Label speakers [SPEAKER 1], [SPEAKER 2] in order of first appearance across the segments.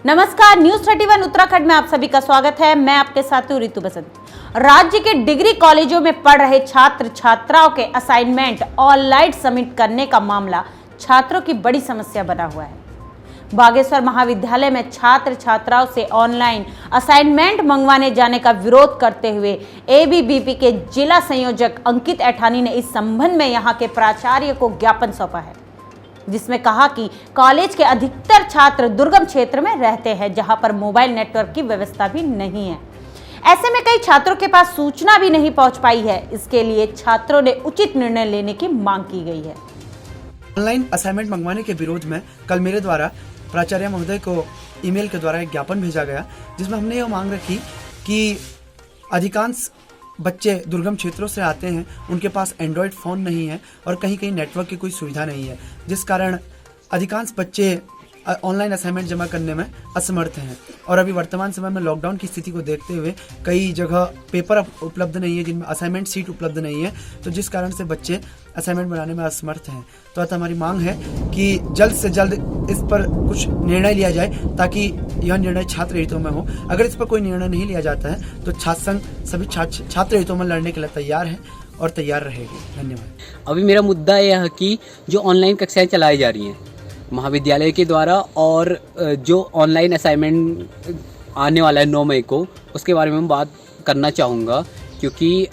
[SPEAKER 1] नमस्कार, न्यूज 31 उत्तराखंड में आप सभी का स्वागत है। मैं आपके साथ हूं रितु बसंत। राज्य के डिग्री कॉलेजों में पढ़ रहे छात्र छात्राओं के असाइनमेंट ऑनलाइन सबमिट करने का मामला छात्रों की बड़ी समस्या बना हुआ है। बागेश्वर महाविद्यालय में छात्र छात्राओं से ऑनलाइन असाइनमेंट मंगवाने जाने का विरोध करते हुए एबीवीपी के जिला संयोजक अंकित ऐठानी ने इस संबंध में यहां के प्राचार्य को ज्ञापन सौंपा है, जिसमें कहा कि कॉलेज के अधिकतर छात्र दुर्गम क्षेत्र में रहते हैं, जहां पर मोबाइल नेटवर्क की व्यवस्था भी नहीं है। ऐसे में कई छात्रों के पास सूचना भी नहीं पहुंच पाई है। इसके लिए छात्रों ने उचित निर्णय लेने की मांग की गई है।
[SPEAKER 2] ऑनलाइन असाइनमेंट मंगवाने के विरोध में कल मेरे द्वारा प्राचार्य महोदय को ईमेल के द्वारा एक ज्ञापन भेजा गया, जिसमें हमने ये मांग रखी कि अधिकांश बच्चे दुर्गम क्षेत्रों से आते हैं, उनके पास एंड्रॉयड फ़ोन नहीं है और कहीं कहीं नेटवर्क की कोई सुविधा नहीं है, जिस कारण अधिकांश बच्चे ऑनलाइन असाइनमेंट जमा करने में असमर्थ हैं। और अभी वर्तमान समय में लॉकडाउन की स्थिति को देखते हुए कई जगह पेपर उपलब्ध नहीं है, जिनमें असाइनमेंट सीट उपलब्ध नहीं है, तो जिस कारण से बच्चे असाइनमेंट बनाने में असमर्थ हैं। तो अतः हमारी मांग है कि जल्द से जल्द इस पर कुछ निर्णय लिया जाए, ताकि यह निर्णय छात्र हितों में हो। अगर इस पर कोई निर्णय नहीं लिया जाता है तो छात्र संघ सभी छात्र हितों में लड़ने के लिए तैयार है और तैयार रहेगी। धन्यवाद।
[SPEAKER 3] अभी मेरा मुद्दा यह है कि जो ऑनलाइन कक्षाएं चलाई जा रही हैं महाविद्यालय के द्वारा, और जो ऑनलाइन असाइनमेंट आने वाला है 9 मई को, उसके बारे में मैं बात करना चाहूँगा। क्योंकि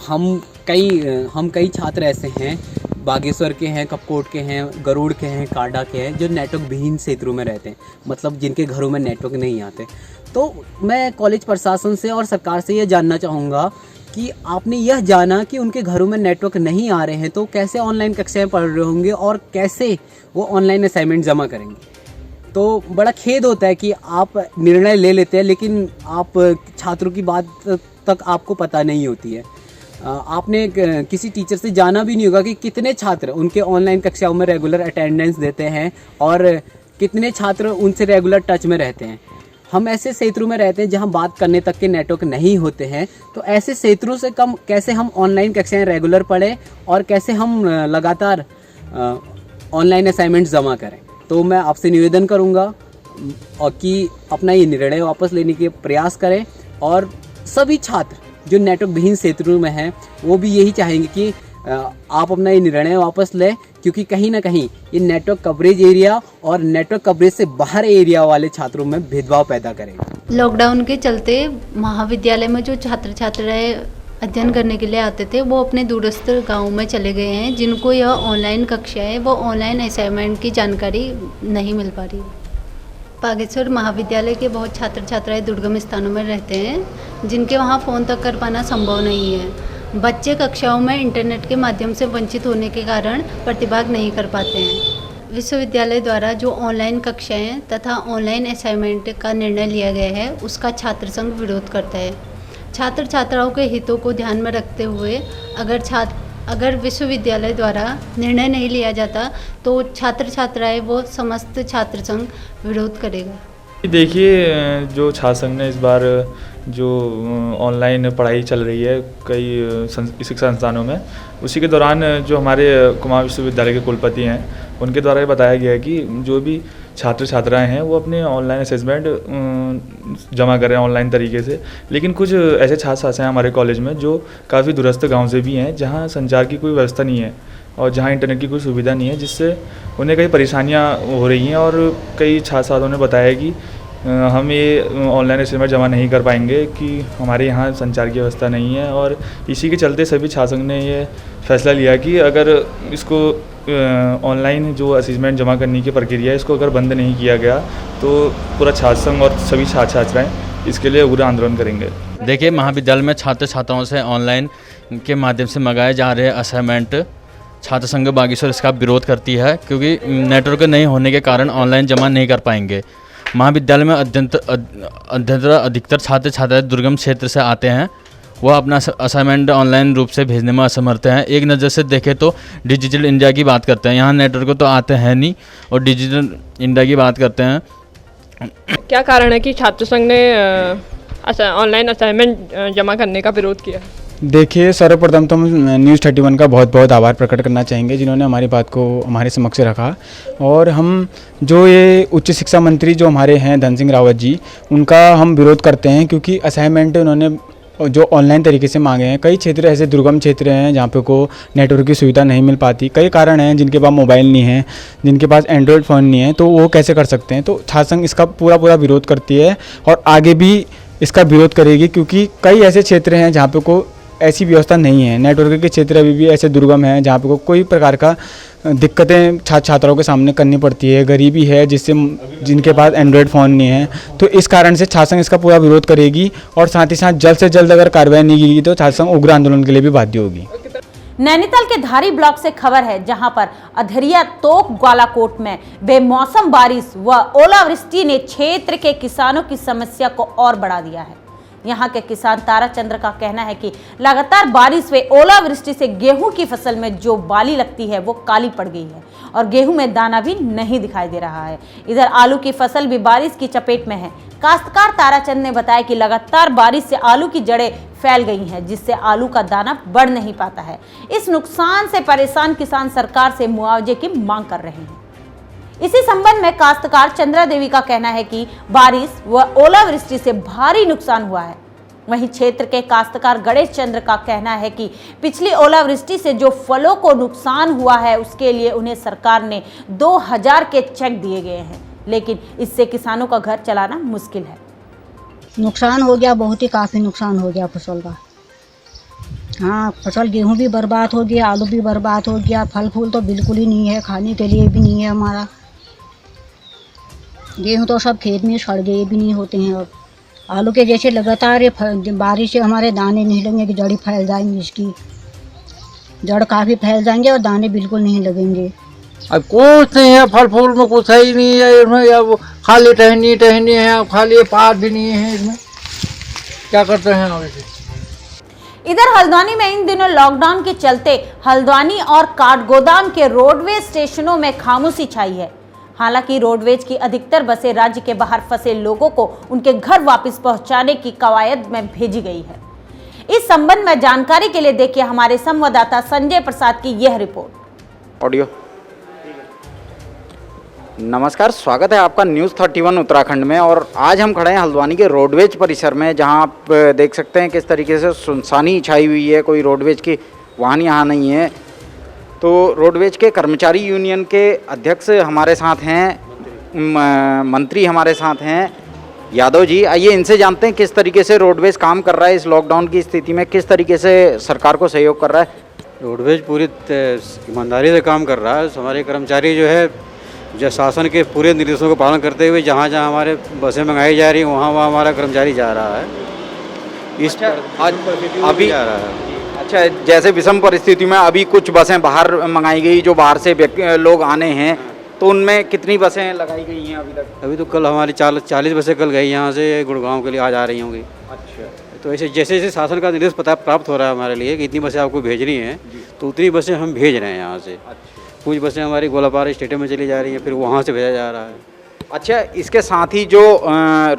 [SPEAKER 3] हम कई छात्र ऐसे हैं, बागेश्वर के हैं, कपकोट के हैं, गरुड़ के हैं, काडा के हैं, जो नेटवर्क विहीन क्षेत्रों में रहते हैं, मतलब जिनके घरों में नेटवर्क नहीं आते। तो मैं कॉलेज प्रशासन से और सरकार से यह जानना चाहूँगा कि आपने यह जाना कि उनके घरों में नेटवर्क नहीं आ रहे हैं, तो कैसे ऑनलाइन कक्षाएं पढ़ रहे होंगे और कैसे वो ऑनलाइन असाइनमेंट जमा करेंगे। तो बड़ा खेद होता है कि आप निर्णय ले लेते हैं, लेकिन आप छात्रों की बात तक आपको पता नहीं होती है। आपने किसी टीचर से जाना भी नहीं होगा कि कितने छात्र उनके ऑनलाइन कक्षाओं में रेगुलर अटेंडेंस देते हैं और कितने छात्र उनसे रेगुलर टच में रहते हैं। हम ऐसे क्षेत्रों में रहते हैं जहां बात करने तक के नेटवर्क नहीं होते हैं, तो ऐसे क्षेत्रों से कम कैसे हम ऑनलाइन कक्षाएं रेगुलर पढ़ें और कैसे हम लगातार ऑनलाइन असाइनमेंट जमा करें। तो मैं आपसे निवेदन करूंगा और कि अपना ये निर्णय वापस लेने के प्रयास करें, और सभी छात्र जो नेटवर्क विहीन क्षेत्रों में हैं वो भी यही चाहेंगे कि आप अपना ये निर्णय वापस लें, क्योंकि कहीं ना कहीं ये नेटवर्क कवरेज एरिया और नेटवर्क कवरेज से बाहर एरिया वाले छात्रों में भेदभाव पैदा करेगा।
[SPEAKER 4] लॉकडाउन के चलते महाविद्यालय में जो छात्र छात्राएं अध्ययन करने के लिए आते थे, वो अपने दूरस्थ गाँव में चले गए हैं, जिनको यह ऑनलाइन कक्षाएँ वो ऑनलाइन असाइनमेंट की जानकारी नहीं मिल पा रही। बागेश्वर महाविद्यालय के बहुत छात्र छात्राएं दुर्गम स्थानों में रहते हैं, जिनके वहाँ फ़ोन तक कर पाना संभव नहीं है। बच्चे कक्षाओं में इंटरनेट के माध्यम से वंचित होने के कारण प्रतिभाग नहीं कर पाते हैं। विश्वविद्यालय द्वारा जो ऑनलाइन कक्षाएं तथा ऑनलाइन असाइनमेंट का निर्णय लिया गया है, उसका छात्र संघ विरोध करता है। छात्र छात्राओं के हितों को ध्यान में रखते हुए अगर विश्वविद्यालय द्वारा निर्णय नहीं लिया जाता तो छात्र छात्राएं वो समस्त छात्र संघ विरोध करेगा।
[SPEAKER 5] देखिए, जो छात्र संघ ने इस बार जो ऑनलाइन पढ़ाई चल रही है कई शिक्षा संस्थानों में, उसी के दौरान जो हमारे कुमाऊं विश्वविद्यालय के कुलपति हैं, उनके द्वारा ये बताया गया है कि जो भी छात्र छात्राएं हैं वो अपने ऑनलाइन असेसमेंट जमा कर रहे हैं ऑनलाइन तरीके से। लेकिन कुछ ऐसे छात्र छात्राएं हमारे कॉलेज में जो काफ़ी दूरस्थ गांव से भी हैं, जहां संचार की कोई व्यवस्था नहीं है और जहां इंटरनेट की कोई सुविधा नहीं है, जिससे उन्हें कई परेशानियां हो रही हैं। और कई छात्र छात्राओं ने बताया कि हम ये ऑनलाइन असाइनमेंट जमा नहीं कर पाएंगे कि हमारे यहाँ संचार की व्यवस्था नहीं है। और इसी के चलते सभी छात्र संघ ने ये फैसला लिया कि अगर इसको ऑनलाइन जो असेसमेंट जमा करने की प्रक्रिया है, इसको अगर बंद नहीं किया गया तो पूरा छात्र संघ और सभी छात्र छात्राएँ इसके लिए उग्र आंदोलन करेंगे।
[SPEAKER 6] देखिए, महाविद्यालय में छात्र छात्राओं से ऑनलाइन के माध्यम से मंगाए जा रहे असाइनमेंट छात्र संघ बागेश्वर इसका विरोध करती है, क्योंकि नेटवर्क नहीं होने के कारण ऑनलाइन जमा नहीं कर पाएंगे। महाविद्यालय में अधिकतर छात्र छात्राएं दुर्गम क्षेत्र से आते हैं, वह अपना असाइनमेंट ऑनलाइन रूप से भेजने में असमर्थ हैं। एक नज़र से देखें तो डिजिटल इंडिया की बात करते हैं, यहाँ नेटवर्क तो आते हैं नहीं, और डिजिटल इंडिया की बात करते हैं।
[SPEAKER 7] क्या कारण है कि छात्र संघ ने ऑनलाइन असाइनमेंट जमा करने का विरोध किया? देखिए, सर्वप्रथम तो हम न्यूज़ 31 का बहुत बहुत आभार प्रकट करना चाहेंगे जिन्होंने हमारी बात को हमारे समक्ष रखा। और हम जो ये उच्च शिक्षा मंत्री जो हमारे हैं धन सिंह रावत जी, उनका हम विरोध करते हैं क्योंकि असाइनमेंट उन्होंने जो ऑनलाइन तरीके से मांगे हैं। कई क्षेत्र ऐसे दुर्गम क्षेत्र हैं जहाँ पे को नेटवर्क की सुविधा नहीं मिल पाती। कई कारण हैं, जिनके पास मोबाइल नहीं है, जिनके पास एंड्रॉयड फ़ोन नहीं है, तो वो कैसे कर सकते हैं। तो छात्र संघ इसका पूरा विरोध करती है और आगे भी इसका विरोध करेगी क्योंकि कई ऐसे क्षेत्र हैं जहाँ पे को ऐसी व्यवस्था नहीं है। नेटवर्क के क्षेत्र अभी भी ऐसे दुर्गम हैं जहाँ पे को कोई प्रकार का दिक्कतें छात्राओं के सामने करनी पड़ती है। गरीबी है जिससे जिनके पास एंड्रॉयड फ़ोन नहीं है, तो इस कारण से छात्र संघ इसका पूरा विरोध करेगी और साथ ही साथ जल्द से जल्द अगर कार्रवाई नहीं की तो छात्र संघ उग्र आंदोलन के लिए भी बाध्य होगी।
[SPEAKER 1] नैनीताल के धारी ब्लॉक से खबर है जहां पर अधरिया तोक ग्वालाकोट में बेमौसम बारिश व ओलावृष्टि ने क्षेत्र के किसानों की समस्या को और बढ़ा दिया है। यहां के किसान ताराचंद्र का कहना है कि लगातार बारिश व ओलावृष्टि से गेहूं की फसल में जो बाली लगती है वो काली पड़ गई है और गेहूं में दाना भी नहीं दिखाई दे रहा है। इधर आलू की फसल भी बारिश की चपेट में है। काश्तकार ताराचंद ने बताया कि लगातार बारिश से आलू की जड़ें फैल गई हैं जिससे आलू का दाना बढ़ नहीं पाता है। इस नुकसान से परेशान किसान सरकार से मुआवजे की मांग कर रहे हैं। इसी संबंध में काश्तकार चंद्रा देवी का कहना है कि बारिश व ओलावृष्टि से भारी नुकसान हुआ है। वहीं क्षेत्र के काश्तकार गणेश चंद्र का कहना है कि पिछली ओलावृष्टि से जो फलों को नुकसान हुआ है उसके लिए उन्हें सरकार ने 2000 के चेक दिए गए हैं, लेकिन इससे किसानों का घर चलाना मुश्किल है।
[SPEAKER 8] नुकसान हो गया, बहुत ही काफ़ी नुकसान हो गया फसल का। हाँ, फसल गेहूं भी बर्बाद हो गया, आलू भी बर्बाद हो गया, फल फूल तो बिल्कुल ही नहीं है, खाने के लिए भी नहीं है हमारा। गेहूं तो सब खेत में सड़ गए भी नहीं होते हैं। अब आलू के जैसे लगातार ये बारिश से हमारे दाने नहीं लगेंगे कि जड़ी फैल जाएंगी, इसकी जड़ काफ़ी फैल जाएंगे और दाने बिल्कुल नहीं लगेंगे।
[SPEAKER 9] अब कुछ नहीं है, फल फूल में कुछ है ही नहीं है इसमें। अब खाली टहनी है, खाली पात भी नहीं है इसमें। क्या करते हैं अब इसे?
[SPEAKER 1] इधर हल्द्वानी में इन दिनों लॉकडाउन के चलते हल्द्वानी और काठगोदाम के रोडवेज स्टेशनों में खामोशी छाई है। हालांकि रोडवेज की अधिकतर बसें राज्य के बाहर फंसे लोगों को उनके घर वापस पहुंचाने की कवायद में भेजी गई है। इस संबंध में जानकारी के लिए देखिए हमारे संवाददाता संजय प्रसाद की यह रिपोर्ट।
[SPEAKER 10] ऑडियो। नमस्कार, स्वागत है आपका न्यूज़ 31 उत्तराखंड में। और आज हम खड़े हैं हल्द्वानी के रोडवेज परिसर में, जहां आप देख सकते हैं किस तरीके से सुनसानी छाई हुई है। कोई रोडवेज की वाहन यहाँ नहीं है। तो रोडवेज के कर्मचारी यूनियन के अध्यक्ष हमारे साथ हैं, मंत्री हमारे साथ हैं यादव जी। आइए इनसे जानते हैं किस तरीके से रोडवेज काम कर रहा है इस लॉकडाउन की स्थिति में, किस तरीके से सरकार को सहयोग कर रहा है।
[SPEAKER 11] रोडवेज पूरी ईमानदारी से काम कर रहा है। हमारे कर्मचारी जो है जो शासन के पूरे निर्देशों का पालन करते हुए जहाँ जहाँ हमारे बसें मंगाई जा रही हैं वहाँ वहाँ हमारा कर्मचारी जा रहा है। इस आज अभी जा रहा है।
[SPEAKER 10] अच्छा, जैसे विषम परिस्थिति में अभी कुछ बसें बाहर मंगाई गई, जो बाहर से लोग आने हैं, तो उनमें कितनी बसें लगाई गई हैं अभी तक?
[SPEAKER 11] अभी तो कल हमारी 40 बसें कल गई यहाँ से गुड़गांव के लिए, आज आ रही होंगी।
[SPEAKER 10] अच्छा,
[SPEAKER 11] तो ऐसे जैसे जैसे शासन का निर्देश प्राप्त हो रहा है हमारे लिए कि इतनी बसें आपको भेजनी हैं, तो उतनी बसें हम भेज रहे हैं यहाँ से। कुछ बसें हमारी गोलापार स्टेडियम में चली जा रही हैं, फिर वहाँ से भेजा जा रहा है।
[SPEAKER 10] अच्छा, इसके साथ ही जो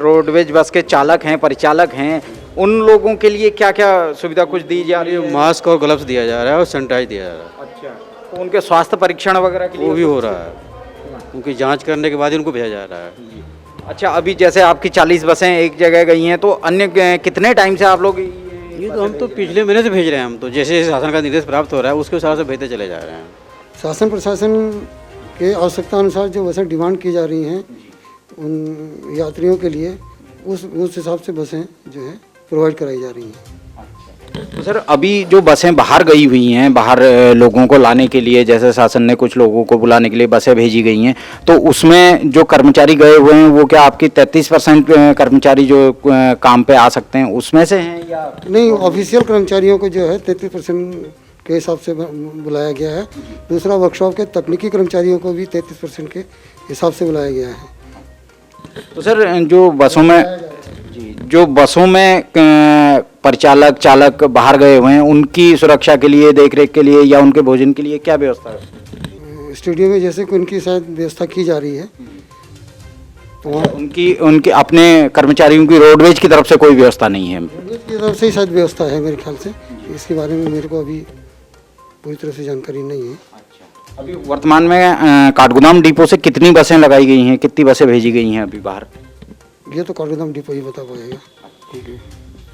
[SPEAKER 10] रोडवेज बस के चालक हैं, परिचालक हैं, उन लोगों के लिए क्या क्या सुविधा कुछ दी जा रही है?
[SPEAKER 11] मास्क और ग्लव्स दिया जा रहा है और सैनिटाइज दिया जा रहा है।
[SPEAKER 10] अच्छा, तो उनके स्वास्थ्य परीक्षण वगैरह के लिए
[SPEAKER 11] वो भी हो रहा है, उनकी जांच करने के बाद ही उनको भेजा जा रहा है।
[SPEAKER 10] अच्छा, अभी जैसे आपकी 40 बसें एक जगह गई हैं, तो अन्य कितने टाइम से आप लोग
[SPEAKER 11] ये तो हम तो पिछले महीने से भेज रहे हैं। हम तो जैसे जैसे शासन का निर्देश प्राप्त हो रहा है उसके हिसाब से भेजते चले जा रहे हैं।
[SPEAKER 12] शासन प्रशासन के आवश्यकता अनुसार जो बसें डिमांड की जा रही हैं उन यात्रियों के लिए, उस हिसाब से बसें जो है प्रोवाइड कराई जा रही हैं।
[SPEAKER 10] तो सर, अभी जो बसें बाहर गई हुई हैं, बाहर लोगों को लाने के लिए, जैसे शासन ने कुछ लोगों को बुलाने के लिए बसें भेजी गई हैं, तो उसमें जो कर्मचारी गए हुए हैं वो क्या आपकी 33% कर्मचारी जो काम पे आ सकते हैं उसमें से हैं या
[SPEAKER 12] नहीं? ऑफिशियल कर्मचारियों को जो है 33% के हिसाब से बुलाया गया है। दूसरा, वर्कशॉप के तकनीकी कर्मचारियों को भी 33% के हिसाब से बुलाया गया है।
[SPEAKER 10] तो सर, जो बसों में परिचालक चालक बाहर गए हुए हैं, उनकी सुरक्षा के लिए, देखरेख के लिए या उनके भोजन के लिए क्या व्यवस्था है?
[SPEAKER 12] स्टूडियो में जैसे कि उनकी शायद व्यवस्था की जा रही है, तो
[SPEAKER 10] उनकी अपने कर्मचारियों की रोडवेज की तरफ से कोई व्यवस्था नहीं है?
[SPEAKER 12] रोडवेज की तरफ से ही शायद व्यवस्था है मेरे ख्याल से। इसके बारे में मेरे को अभी पूरी तरह से जानकारी नहीं है।
[SPEAKER 10] अभी वर्तमान में काठगोदाम डिपो से कितनी बसें लगाई गई हैं, कितनी बसें भेजी गई हैं अभी बाहर?
[SPEAKER 12] ये तो काठगोदाम डिपो ही बता पाएगा, ठीक है,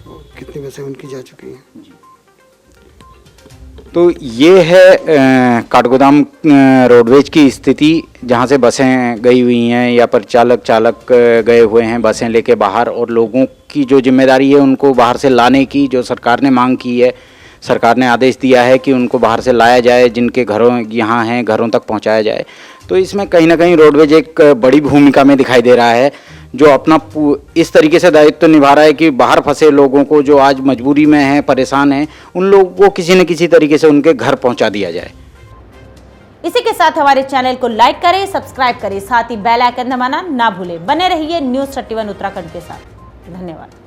[SPEAKER 12] और कितनी बसें उनकी जा चुकी हैं।
[SPEAKER 10] तो ये है काठगोदाम रोडवेज की स्थिति, जहाँ से बसें गई हुई हैं या परिचालक चालक गए हुए हैं बसें लेके बाहर, और लोगों की जो जिम्मेदारी है उनको बाहर से लाने की, जो सरकार ने मांग की है, सरकार ने आदेश दिया है कि उनको बाहर से लाया जाए, जिनके घरों यहाँ हैं घरों तक पहुँचाया जाए। तो इसमें कहीं ना कहीं रोडवेज एक बड़ी भूमिका में दिखाई दे रहा है, जो अपना इस तरीके से दायित्व निभा रहा है कि बाहर फंसे लोगों को, जो आज मजबूरी में हैं, परेशान हैं, उन लोगों को किसी न किसी तरीके से उनके घर पहुंचा दिया जाए।
[SPEAKER 1] इसी के साथ हमारे चैनल को लाइक करें, सब्सक्राइब करें, साथ ही बेल आइकन दबाना ना भूलें। बने रहिए न्यूज़ 31 उत्तराखंड के साथ। धन्यवाद।